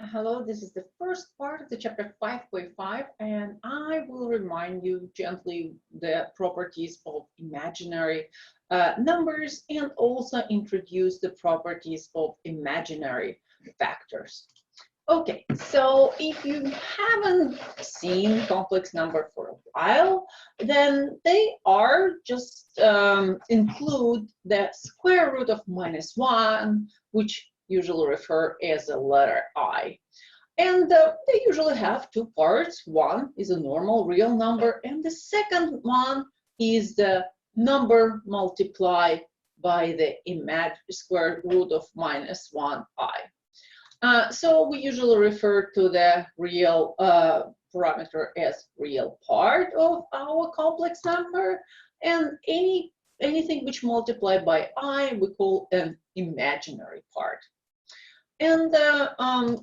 Hello, this is the first part of the chapter 5.5, and I will remind you gently the properties of imaginary numbers and also introduce the properties of imaginary factors. Okay, so if you haven't seen complex number for a while, then they are just include the square root of -1, which usually refer as a letter I. And they usually have two parts. One is a normal real number, and the second one is the number multiplied by the square root of -1i. So we usually refer to the real parameter as real part of our complex number, and anything which multiplied by I we call an imaginary part. And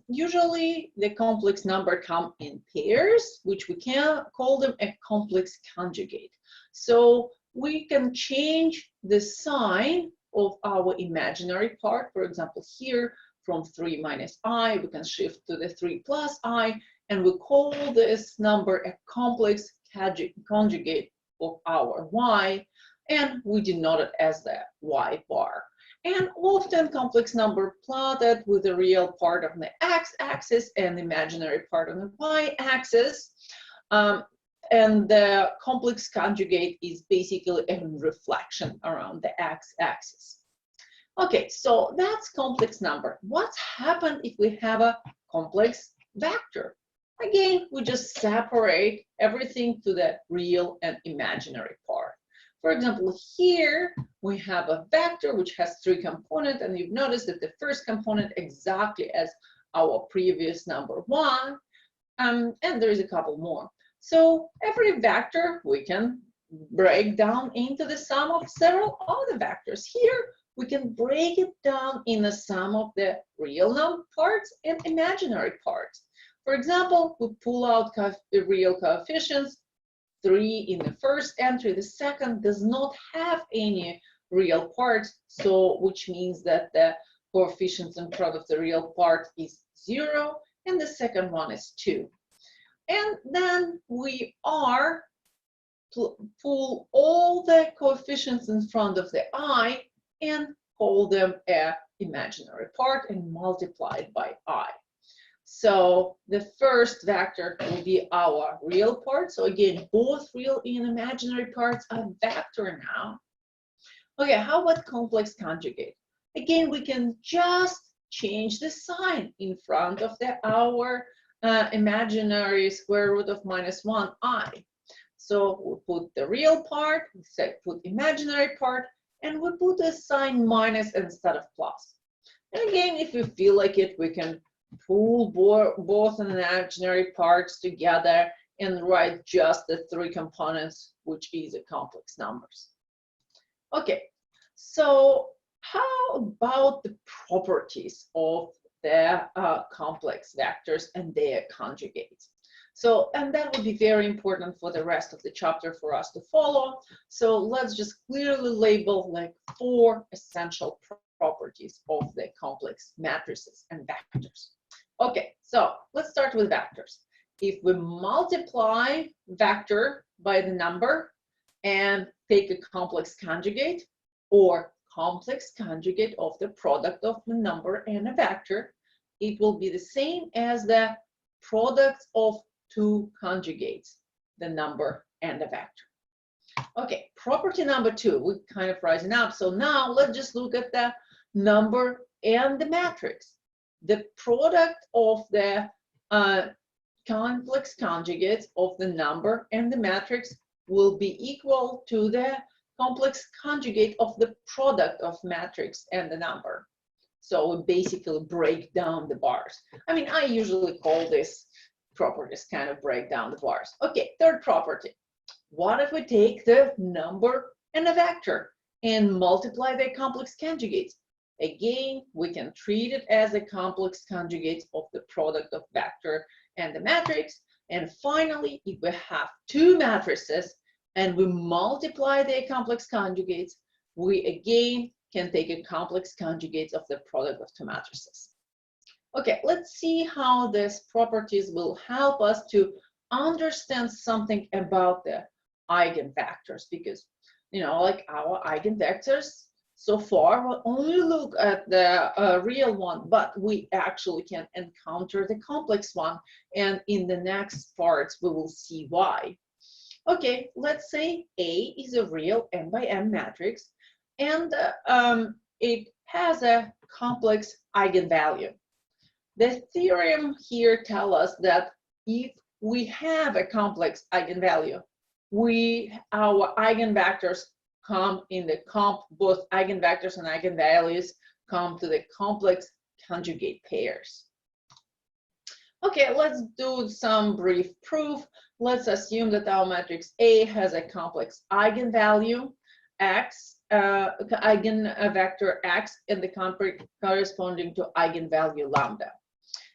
usually the complex number come in pairs, which we can call them a complex conjugate. So we can change the sign of our imaginary part. For example, here from 3 minus I, we can shift to the 3 plus I, and we call this number a complex conjugate of our Y, and we denote it as the Y bar. And often complex number plotted with the real part on the x-axis and the imaginary part on the y-axis. And the complex conjugate is basically a reflection around the x-axis. Okay, so that's complex number. What's happened if we have a complex vector? Again, we just separate everything to the real and imaginary part. For example, here we have a vector which has 3 components, and you've noticed that the first component exactly as our previous number 1, and there is a couple more. So every vector we can break down into the sum of several other vectors. Here we can break it down in the sum of the real number parts and imaginary parts. For example, we pull out the real coefficients. 3 in the first entry, the second does not have any real parts, so which means that the coefficients in front of the real part is 0, and the second one is 2. And then we pull all the coefficients in front of the I and call them an imaginary part and multiply it by I. So the first vector will be our real part. So again, both real and imaginary parts are vector now. Okay, how about complex conjugate? Again, we can just change the sign in front of our imaginary square root of -1i. So we put the real part, we put imaginary part, and we put a sign minus instead of plus. And again, if we feel like it, we can pull both imaginary parts together and write just the 3 components, which is a complex numbers. Okay, so how about the properties of the complex vectors and their conjugates? So, and that would be very important for the rest of the chapter for us to follow. So let's just clearly label like 4 essential properties of the complex matrices and vectors. Okay, so let's start with vectors. If we multiply vector by the number and take a complex conjugate or complex conjugate of the product of the number and a vector, it will be the same as the product of 2 conjugates, the number and the vector. Okay, property number 2, we're kind of rising up. So now let's just look at the number and the matrix. The product of the complex conjugates of the number and the matrix will be equal to the complex conjugate of the product of matrix and the number. So we basically break down the bars. I mean, I usually call this properties kind of break down the bars. Okay, third property. What if we take the number and a vector and multiply their complex conjugates? Again, we can treat it as a complex conjugate of the product of vector and the matrix. And finally, if we have 2 matrices and we multiply their complex conjugates, we again can take a complex conjugates of the product of 2 matrices. Okay, let's see how these properties will help us to understand something about the eigenvectors, because, like our eigenvectors, so far we'll only look at the real one, but we actually can encounter the complex one, and in the next parts we will see why. Okay, let's say A is a real n by n matrix, and it has a complex eigenvalue. The theorem here tells us that if we have a complex eigenvalue, our eigenvectors come in the both eigenvectors and eigenvalues come to the complex conjugate pairs. Okay, let's do some brief proof. Let's assume that our matrix A has a complex eigenvalue x, eigenvector x, and the corresponding to eigenvalue lambda.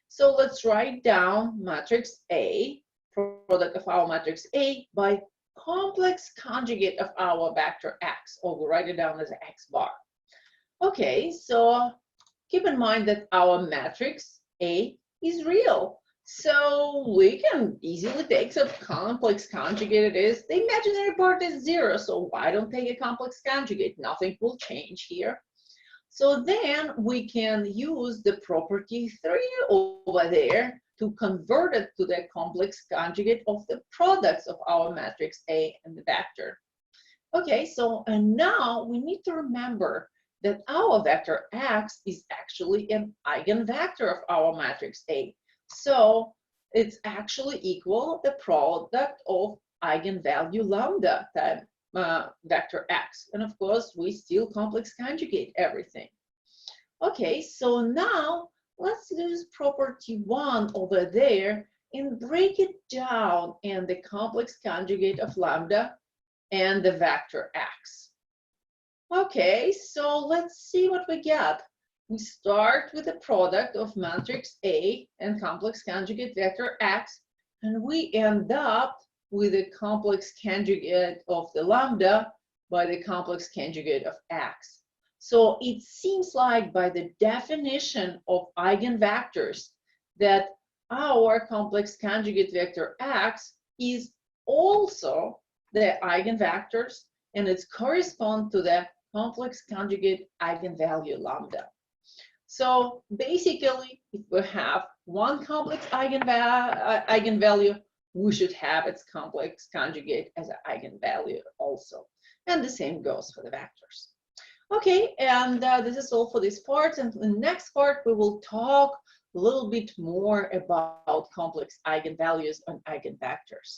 So let's write down matrix A, product of our matrix A, by complex conjugate of our vector x, or we'll write it down as x bar. Okay, so keep in mind that our matrix A is real. So we can easily take some complex conjugate it is. The imaginary part is 0, so why don't take a complex conjugate? Nothing will change here. So then we can use the property 3 over there to convert it to the complex conjugate of the products of our matrix A and the vector. Okay, so and now we need to remember that our vector x is actually an eigenvector of our matrix A. So it's actually equal the product of eigenvalue lambda times vector x, and of course we still complex conjugate everything. Okay, so now let's use property 1 over there and break it down in the complex conjugate of lambda and the vector x. Okay, so let's see what we get. We start with the product of matrix A and complex conjugate vector x, and we end up with a complex conjugate of the lambda by the complex conjugate of x. So it seems like by the definition of eigenvectors that our complex conjugate vector x is also the eigenvectors, and it's correspond to the complex conjugate eigenvalue lambda. So basically, if we have one complex eigenvalue, we should have its complex conjugate as an eigenvalue also. And the same goes for the vectors. Okay, and this is all for this part. And in the next part, we will talk a little bit more about complex eigenvalues and eigenvectors.